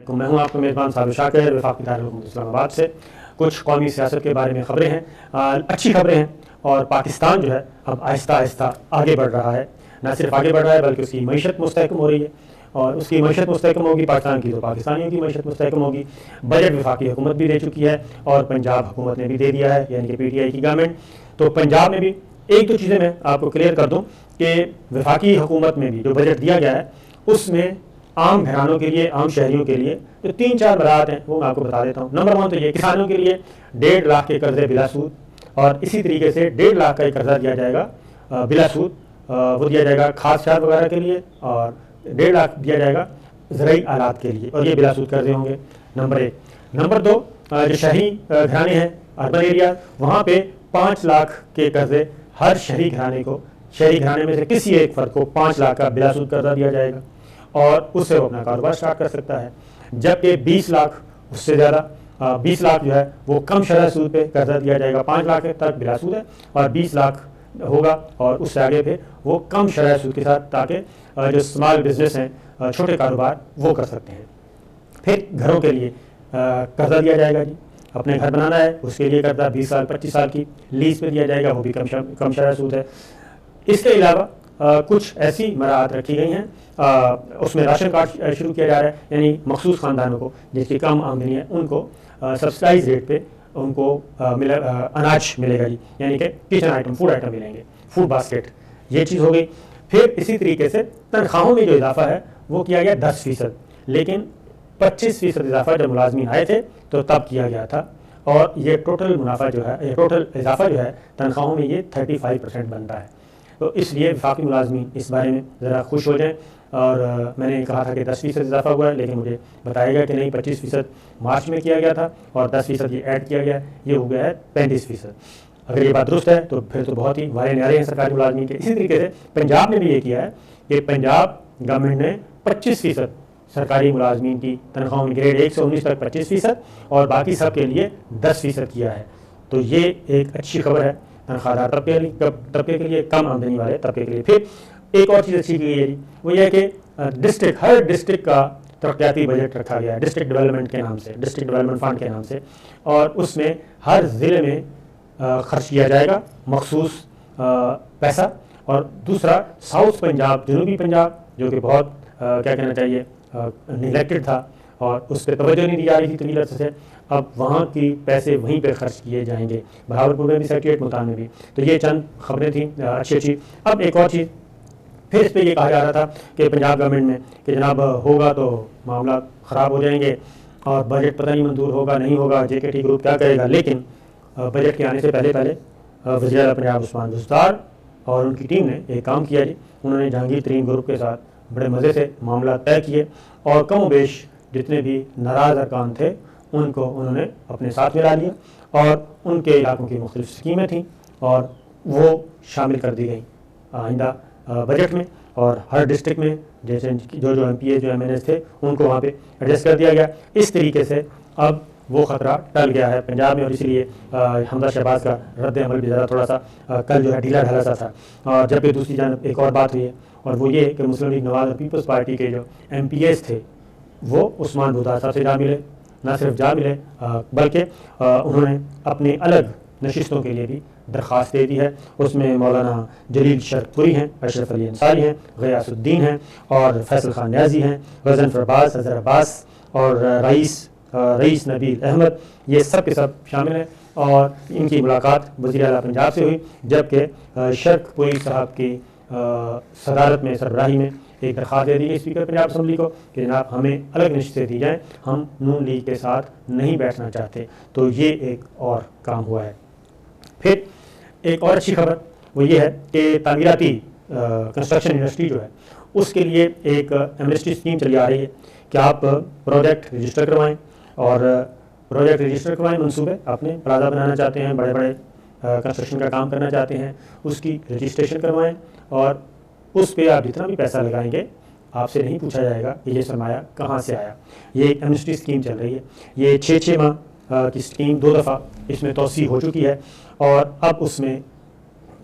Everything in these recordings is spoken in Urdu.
علیکم، میں ہوں آپ کا میزبان صابر شاکر، وفاقی دارالحکومت اسلام آباد سے۔ کچھ قومی سیاست کے بارے میں خبریں ہیں، اچھی خبریں ہیں، اور پاکستان جو ہے اب آہستہ آہستہ آگے بڑھ رہا ہے، نہ صرف آگے بڑھ رہا ہے بلکہ اس کی معیشت مستحکم ہو رہی ہے، اور اس کی معیشت مستحکم ہوگی پاکستان کی تو پاکستانیوں کی معیشت مستحکم ہوگی۔ بجٹ وفاقی حکومت بھی دے چکی ہے اور پنجاب حکومت نے بھی دے دیا ہے، یعنی کہ پی ٹی آئی کی گورنمنٹ۔ تو پنجاب میں بھی ایک دو چیزیں میں آپ کو کلیئر کر دوں کہ وفاقی حکومت میں بھی جو بجٹ دیا گیا ہے اس میں عام گھرانوں کے لیے، عام شہریوں کے لیے جو 3-4 براعت ہیں وہ میں آپ کو بتا دیتا ہوں۔ نمبر 1 تو یہ کسانوں کے لیے 1.5 لاکھ کے قرضے بلا سود، اور اسی طریقے سے 1.5 لاکھ کا ایک قرضہ دیا جائے گا بلا سود، وہ دیا جائے گا کھاد شاد وغیرہ کے لیے، اور 1.5 لاکھ دیا جائے گا زرعی آلات کے لیے، اور یہ بلا سود قرضے ہوں گے، نمبر 1۔ نمبر 2 جو شہری گھرانے ہیں، اربن ایریا، وہاں پہ 5 لاکھ کے قرضے ہر شہری گھرانے کو، شہری گھرانے میں سے کسی ایک فرد کو 5 لاکھ کا بلا سود قرضہ دیا جائے گا، اور اس سے وہ اپنا کاروبار سٹارٹ کر سکتا ہے۔ جبکہ 20 لاکھ اس سے زیادہ، 20 لاکھ جو ہے وہ کم شرح سود پہ قرضہ دیا جائے گا، 5 لاکھ تک بلا سود ہے، اور 20 لاکھ ہوگا اور اس سے آگے پہ وہ کم شرح سود کے ساتھ، تاکہ جو اسمال بزنس ہیں، چھوٹے کاروبار، وہ کر سکتے ہیں۔ پھر گھروں کے لیے قرضہ دیا جائے گا جی، اپنے گھر بنانا ہے اس کے لیے قرضہ 20 سال 25 سال کی لیز پہ دیا جائے گا، وہ بھی کم شرح سود ہے۔ اس کے علاوہ کچھ ایسی مراعات رکھی گئی ہیں، اس میں راشن کارڈ شروع کیا جا رہا ہے، یعنی مخصوص خاندانوں کو جس کی کم آمدنی ہے ان کو سبسڈائز ریٹ پہ ان کو اناج ملے گا جی، یعنی کہ کچن آئٹم، فوڈ آئٹم ملیں گے، فوڈ باسکٹ، یہ چیز ہو گئی۔ پھر اسی طریقے سے تنخواہوں میں جو اضافہ ہے وہ کیا گیا 10%، لیکن 25% اضافہ جب ملازمین آئے تھے تو تب کیا گیا تھا، اور یہ ٹوٹل منافع جو ہے، یہ ٹوٹل اضافہ جو ہے تنخواہوں میں یہ 35% بنتا ہے۔ تو اس لیے وفاقی ملازمین اس بارے میں ذرا خوش ہو جائیں، اور میں نے کہا تھا کہ 10% اضافہ ہوا ہے، لیکن مجھے بتایا گیا کہ نہیں، 25% مارچ میں کیا گیا تھا اور 10% یہ ایڈ کیا گیا، یہ ہو گیا ہے 35%۔ اگر یہ بات درست ہے تو پھر تو بہت ہی وارے نیارے ہیں سرکاری ملازمین کے۔ اسی طریقے سے پنجاب نے بھی یہ کیا ہے کہ پنجاب گورنمنٹ نے 25% سرکاری ملازمین کی تنخواہوں میں گریڈ 1 سے 19 تک 25%، اور باقی سب کے لیے 10% کیا ہے۔ تو یہ ایک اچھی خبر ہے تنخواہ دار طبقے کے لیے، کم آمدنی والے طبقے کے لیے۔ پھر ایک اور چیز اچھی کی گئی ہے وہ یہ ہے کہ ہر ڈسٹرکٹ کا ترقیاتی بجٹ رکھا گیا ہے ڈسٹرکٹ ڈیولپمنٹ کے نام سے، ڈسٹرکٹ ڈیولپمنٹ فنڈ کے نام سے، اور اس میں ہر ضلع میں خرچ کیا جائے گا مخصوص پیسہ۔ اور دوسرا ساؤتھ پنجاب، جنوبی پنجاب، جو کہ بہت کیا کہنا چاہیے نیگلیکٹڈ تھا اور اس پہ توجہ نہیں دی جا رہی تھی طویل عرصے سے، اب وہاں کی پیسے وہیں پہ خرچ کیے جائیں گے، بہاولپور میں بھی، سیکریٹریٹ ملتان میں بھی۔ تو یہ چند خبریں تھیں اچھی۔ اب ایک اور چیز، پھر اس پہ یہ کہا جا رہا تھا کہ پنجاب گورنمنٹ میں کہ جناب ہوگا تو معاملات خراب ہو جائیں گے اور بجٹ پتہ نہیں منظور ہوگا نہیں ہوگا، جے کے ٹی گروپ کیا کرے گا۔ لیکن بجٹ کے آنے سے پہلے وزیر اعلیٰ پنجاب عثمان بزدار اور ان کی ٹیم نے ایک کام کیا جی، انہوں نے جہانگیر ترین گروپ کے ساتھ بڑے مزے سے معاملات طے کیے، اور کم و بیش جتنے بھی ناراض ارکان تھے ان کو انہوں نے اپنے ساتھ ملا لیا، اور ان کے علاقوں کی مختلف اسکیمیں تھیں اور وہ شامل کر دی گئیں آئندہ بجٹ میں، اور ہر ڈسٹرکٹ میں جیسے جو ایم پی اے جو ایم این ایس تھے ان کو وہاں پہ ایڈجسٹ کر دیا گیا۔ اس طریقے سے اب وہ خطرہ ٹل گیا ہے پنجاب میں، اور اسی لیے حمزہ شہباز کا رد عمل بھی ذرا تھوڑا سا کل جو ہے ڈھیلا ڈھالا سا تھا۔ اور جبکہ دوسری جانب ایک اور بات ہوئی ہے، اور وہ یہ کہ مسلم لیگ نواز اور پیپلز پارٹی کے جو ایم پی ایس تھے وہ عثمان بزدار صاحب سے جا ملے، نہ صرف جا ملے بلکہ انہوں نے اپنی الگ نشستوں کے لیے بھی درخواست دے دی ہے۔ اس میں مولانا جلیل شرک پوری ہیں، اشرف علی انصاری ہیں، غیاث الدین ہیں، اور فیصل خان نیازی ہیں، غضنفر عباس، اظہر عباس، اور رئیس نبیل احمد، یہ سب کے سب شامل ہیں، اور ان کی ملاقات وزیر اعلیٰ پنجاب سے ہوئی، جبکہ شرک پوری صاحب کی صدارت میں، سربراہی میں ایک درخواست دے دی گئی اسپیکر پنجاب اسمبلی کو کہ جناب ہمیں الگ نشستیں دی جائیں، ہم نون لیگ کے ساتھ نہیں بیٹھنا چاہتے۔ تو یہ ایک اور کام ہوا ہے۔ پھر ایک اور اچھی خبر وہ یہ ہے کہ تعمیراتی کنسٹرکشن انڈسٹری جو ہے اس کے لیے ایک ایمنسٹی اسکیم چلی آ رہی ہے کہ آپ پروجیکٹ رجسٹر کروائیں، اور پروجیکٹ رجسٹر کروائیں، منصوبے آپ نے پلازا بنانا چاہتے ہیں، بڑے بڑے کنسٹرکشن کا کام کرنا چاہتے ہیں، اس کی رجسٹریشن کروائیں، اور اس پہ آپ جتنا بھی پیسہ لگائیں گے آپ سے نہیں پوچھا جائے گا کہ یہ سرمایہ کہاں سے آیا۔ یہ ایک ایمنسٹی اسکیم چل رہی ہے، یہ 6 ماہ کی اسکیم 2 دفعہ اس میں توسیع ہو چکی ہے، اور اب اس میں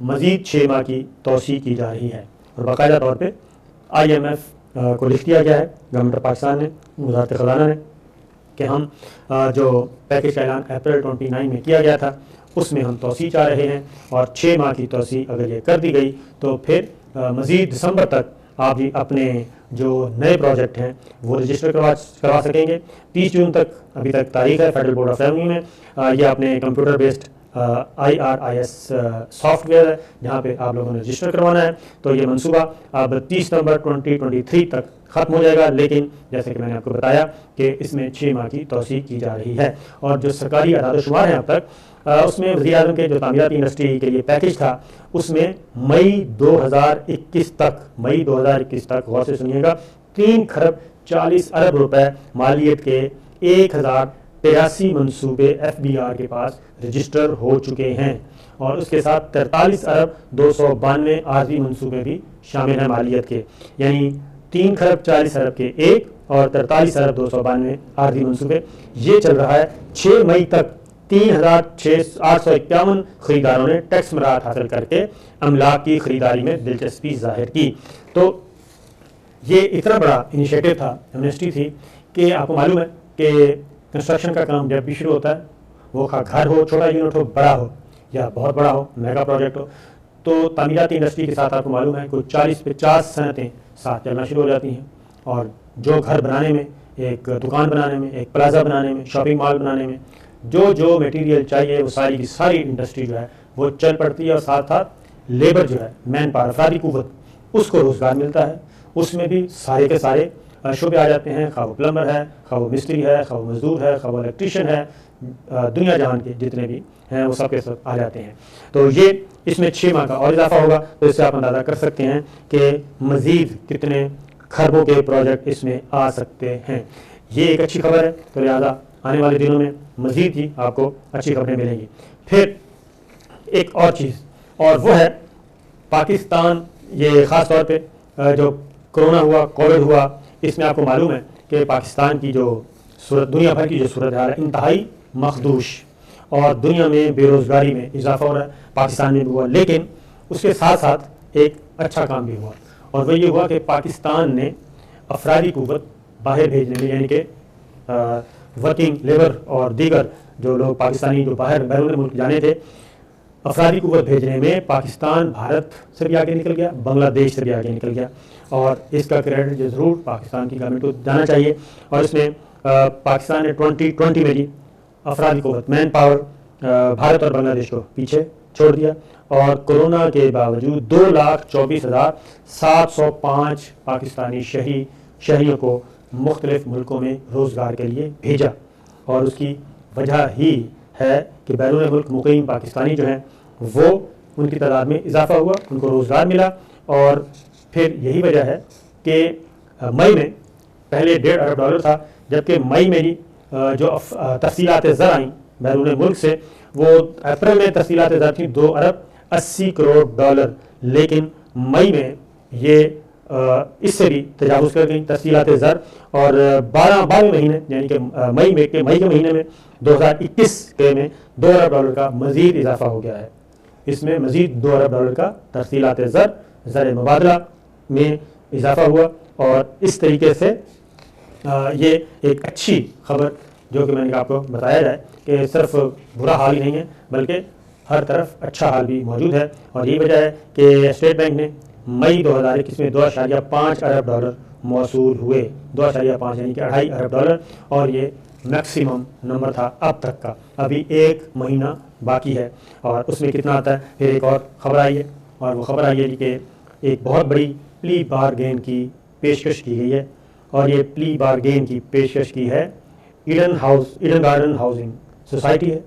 مزید 6 ماہ کی توسیع کی جا رہی ہے، اور باقاعدہ طور پہ IMF کو لکھ دیا گیا ہے، گورنمنٹ آف پاکستان نے، وزارت خزانہ نے، کہ ہم جو پیکیج کا اعلان اپریل 29 میں کیا گیا تھا اس میں ہم توسیع چاہ رہے ہیں، اور 6 ماہ کی توسیع اگر یہ کر دی گئی تو پھر مزید دسمبر تک آپ بھی اپنے جو نئے پروجیکٹ ہیں وہ رجسٹر کروا سکیں گے۔ 30 جون تک ابھی تک تاریخ ہے فیڈرل بورڈ آف ریونیو میں۔ یہ اپنے computer based IRIS soft where ہے جہاں پہ آپ لوگوں نے رجسٹر کروانا ہے۔ تو یہ منصوبہ اب 30 نومبر 2023 تک ختم ہو جائے گا، لیکن جیسے کہ میں نے آپ کو بتایا کہ اس میں 6 ماہ کی توسیع کی جا رہی ہے۔ اور جو سرکاری اعداد و شمار ہیں اب تک، اس میں وزیر اعظم کے جو تعمیراتی انڈسٹری کے لیے پیکیج تھا اس میں مئی 2021 تک غور سے سنیے گا 3 کھرب 40 ارب روپے مالیت کے 1083 منصوبے FBR کے پاس رجسٹر ہو چکے ہیں، اور اس کے ساتھ 43 ارب 292 عارضی منصوبے بھی شامل ہیں مالیت کے، یعنی 3 کھرب 40 ارب کے 1 اور 43 ارب 292 عارضی منصوبے۔ یہ چل رہا ہے 6 مئی تک 3851 خریداروں نے ٹیکس مراعات حاصل کر کے املاک کی خریداری میں دلچسپی ظاہر کی۔ تو یہ اتنا بڑا انیشیٹو تھا، ایمنسٹی تھی، کہ آپ کو معلوم ہے کہ کنسٹرکشن کا کام جب بھی شروع ہوتا ہے، وہ گھر ہو، چھوٹا یونٹ ہو، بڑا ہو یا بہت بڑا ہو، میگا پروجیکٹ ہو، تو تعمیراتی انڈسٹری کے ساتھ آپ کو معلوم ہے کوئی 40-50 صنعتیں ساتھ چلنا شروع ہو جاتی ہیں، اور جو گھر بنانے میں، ایک دکان بنانے میں، ایک پلازا بنانے میں، شاپنگ مال بنانے میں جو میٹیریل چاہیے وہ ساری کی ساری انڈسٹری جو ہے وہ چل پڑتی ہے، اور ساتھ ساتھ لیبر جو ہے، مین پاور، افرادی قوت، اس کو روزگار ملتا ہے۔ اس میں بھی سارے کے سارے شعبے آ جاتے ہیں، خواہ وہ پلمبر ہے، خواہ وہ مستری ہے، خواہ وہ مزدور ہے، خواہ وہ الیکٹریشین ہے، دنیا جہان کے جتنے بھی ہیں وہ سب کے سب آ جاتے ہیں۔ تو یہ اس میں 6 ماہ کا اور اضافہ ہوگا، تو اس سے آپ اندازہ کر سکتے ہیں کہ مزید کتنے کھربوں کے پروجیکٹ اس میں آ سکتے ہیں۔ یہ ایک اچھی خبر ہے، تو لہٰذا آنے والے دنوں میں مزید ہی آپ کو اچھی خبریں ملیں گی۔ پھر ایک اور چیز، اور وہ ہے پاکستان، یہ خاص طور پہ جو کرونا ہوا، کووڈ ہوا، اس میں آپ کو معلوم ہے کہ پاکستان کی جو صورت، دنیا بھر کی جو صورتحال ہے انتہائی مخدوش، اور دنیا میں بے روزگاری میں اضافہ ہو رہا ہے، پاکستان میں بھی ہوا، لیکن اس کے ساتھ ساتھ ایک اچھا کام بھی ہوا، اور وہ یہ ہوا کہ پاکستان نے افرادی قوت باہر بھیجنے میں، یعنی کہ ورکنگ لیبر اور دیگر جو لوگ پاکستانی جو باہر بیرون ملک جانے تھے، افرادی قوت بھیجنے میں پاکستان بھارت سے بھی آگے نکل گیا، بنگلہ دیش سے بھی آگے نکل گیا، اور اس کا کریڈٹ جو ضرور پاکستان کی گورنمنٹ کو جانا چاہیے۔ اور اس میں پاکستان نے 2020 میں بھی افرادی قوت، مین پاور، بھارت اور بنگلہ دیش کو پیچھے چھوڑ دیا، اور کورونا کے باوجود 2,24,705 پاکستانی شہریوں کو مختلف ملکوں میں روزگار کے لیے بھیجا، اور اس کی وجہ ہی ہے کہ بیرون ملک مقیم پاکستانی جو ہیں وہ ان کی تعداد میں اضافہ ہوا، ان کو روزگار ملا، اور پھر یہی وجہ ہے کہ مئی میں پہلے $1.5 ارب تھا، جبکہ مئی میں ہی جو تفصیلات زر آئیں بیرون ملک سے، وہ اپریل میں تفصیلات زر تھیں $2.80 کروڑ، لیکن مئی میں یہ اس سے بھی تجاوز کر گئیں تفصیلات زر، اور 12 مہینے یعنی کہ مئی کے مہینے میں 2021 کے میں $2 ارب کا مزید اضافہ ہو گیا ہے۔ اس میں مزید $2 ارب کا تفصیلات زر مبادلہ میں اضافہ ہوا، اور اس طریقے سے یہ ایک اچھی خبر جو کہ میں نے آپ کو بتایا جائے کہ صرف برا حال ہی نہیں ہے بلکہ ہر طرف اچھا حال بھی موجود ہے، اور یہی وجہ ہے کہ اسٹیٹ بینک نے مئی 2021 میں $2.5 ارب موصول ہوئے، 2.5 یعنی کہ $2.5 ارب، اور یہ میکسیمم نمبر تھا اب تک کا، ابھی 1 مہینہ باقی ہے، اور اس میں کتنا آتا ہے۔ پھر ایک اور خبر آئی ہے، اور وہ خبر آئی ہے کہ ایک بہت بڑی پلی بارگین کی پیشکش کی گئی ہے، اور یہ پلی بارگین کی پیشکش کی ہے ایڈن گارڈن ہاؤسنگ سوسائٹی ہے،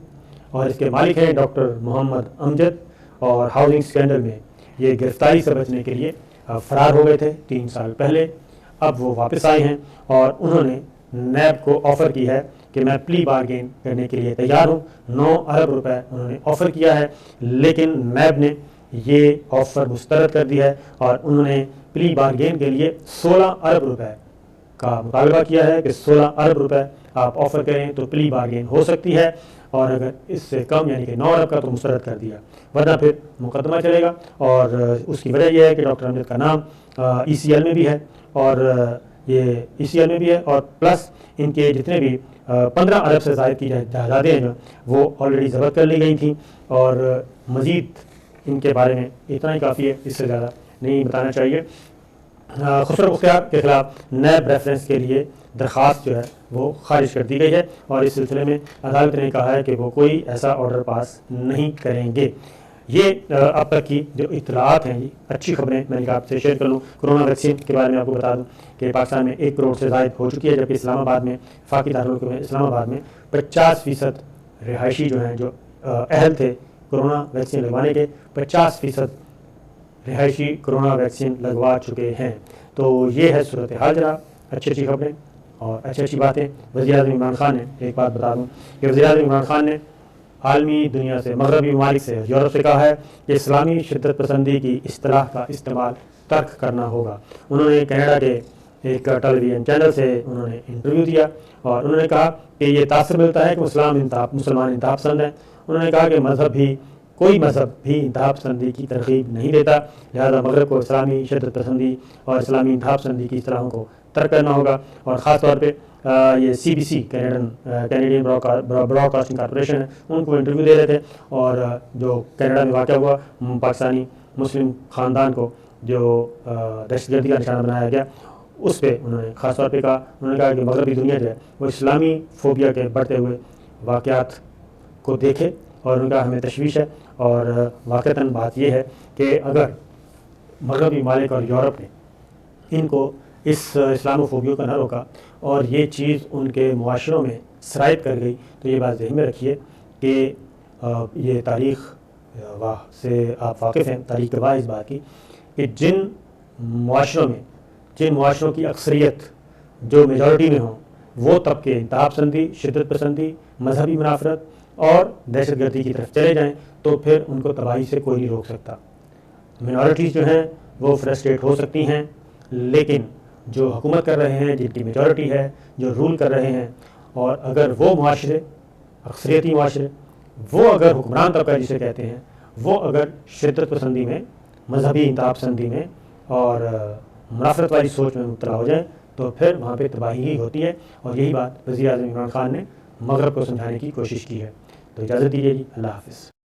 اور اس کے مالک ہیں ڈاکٹر محمد امجد، اور ہاؤسنگ اسکینڈل میں یہ گرفتاری سے بچنے کے لیے فرار ہو گئے تھے 3 سال پہلے۔ اب وہ واپس آئے ہیں، اور انہوں نے نیب کو آفر کی ہے کہ میں پلی بارگین کرنے کے لیے تیار ہوں۔ $9 ارب انہوں نے آفر کیا ہے، لیکن نیب نے یہ آفر مسترد کر دی ہے، اور انہوں نے پلی بارگین کے لیے $16 ارب کا مطالبہ کیا ہے کہ $16 ارب آپ آفر کریں تو پلی بارگین ہو سکتی ہے، اور اگر اس سے کم یعنی کہ 9 ارب کا تو مسترد کر دیا، ورنہ پھر مقدمہ چلے گا۔ اور اس کی وجہ یہ ہے کہ ڈاکٹر امجد کا نام ECL میں بھی ہے، اور یہ ECL میں بھی ہے، اور پلس ان کے جتنے بھی 15 ارب سے زائد کی جائیدادیں ہیں جو وہ آلریڈی ضبط کر لی گئی تھیں، اور مزید ان کے بارے میں اتنا ہی کافی ہے، اس سے زیادہ نہیں بتانا چاہیے۔ خسرو بختیار کے خلاف نیب ریفرنس کے لیے درخواست جو ہے وہ خارج کر دی گئی ہے، اور اس سلسلے میں عدالت نے کہا ہے کہ وہ کوئی ایسا آرڈر پاس نہیں کریں گے۔ یہ اب تک کی جو اطلاعات ہیں، اچھی خبریں میں نے آپ سے شیئر کر لوں۔ کرونا ویکسین کے بارے میں آپ کو بتا دوں کہ پاکستان میں 1 کروڑ سے زائد ہو چکی ہے، جبکہ اسلام آباد میں، وفاقی دارالحکومت میں اسلام آباد میں 50% رہائشی جو ہیں جو اہل تھے کرونا ویکسین لگوانے کے، 50% رہائشی کرونا ویکسین لگوا چکے ہیں۔ تو یہ ہے صورتحال جناب، اچھی خبریں اور اچھی باتیں۔ وزیر اعظم عمران خان نے ایک بات بتا دوں کہ وزیر اعظم عمران خان نے عالمی دنیا سے، مغربی ممالک سے، یورپ سے کہا ہے کہ اسلامی شدت پسندی کی اصطلاح کا استعمال ترک کرنا ہوگا۔ انہوں نے کینیڈا کے ایک ٹیلی ویژن چینل سے انہوں نے انٹرویو دیا، اور انہوں نے کہا کہ یہ تاثر ملتا ہے کہ مسلمان انتہا پسند ہیں۔ انہوں نے کہا کہ کوئی مذہب بھی انتہا پسندی کی ترغیب نہیں دیتا، لہذا مغرب کو اسلامی شدت پسندی اور اسلامی انتہا پسندی کی اصطلاحوں کو ترک کرنا ہوگا۔ اور خاص طور پہ یہ CBC Canadian broadcasting corporation ہے، ان کو انٹرویو دے رہے تھے، اور جو کینیڈا میں واقع ہوا پاکستانی مسلم خاندان کو جو دہشت گردی کا نشانہ بنایا گیا، اس پہ انہوں نے خاص طور پہ کہا۔ انہوں نے کہا کہ مغربی دنیا جو ہے وہ اسلامی فوبیا کے بڑھتے ہوئے واقعات کو دیکھے، اور ان کا ہمیں تشویش ہے، اور واقعتاً بات یہ ہے کہ اگر مغربی ممالک اور یورپ نے ان کو اس اسلام و فوبیوں کا نہ روکا اور یہ چیز ان کے معاشروں میں سرایت کر گئی، تو یہ بات ذہن میں رکھیے کہ یہ تاریخ سے آپ واقف ہیں، تاریخ گواہ اس بات کی کہ جن معاشروں کی اکثریت جو میجورٹی میں ہوں، وہ طبقے انتہا پسندی، شدت پسندی، مذہبی منافرت اور دہشت گردی کی طرف چلے جائیں، تو پھر ان کو تباہی سے کوئی نہیں روک سکتا۔ منارٹیز جو ہیں وہ فرسٹریٹ ہو سکتی ہیں، لیکن جو حکومت کر رہے ہیں، جن کی میجورٹی ہے، جو رول کر رہے ہیں، اور اگر وہ معاشرے، اکثریتی معاشرے، وہ اگر حکمران طبقہ جسے کہتے ہیں، وہ اگر شدت پسندی میں، مذہبی انتہا پسندی میں اور منافرت والی سوچ میں مبتلا ہو جائیں، تو پھر وہاں پہ تباہی ہی ہوتی ہے، اور یہی بات وزیر اعظم عمران خان نے مغرب کو سمجھانے کی کوشش کی ہے۔ تو اجازت دیجیے جی، اللہ حافظ۔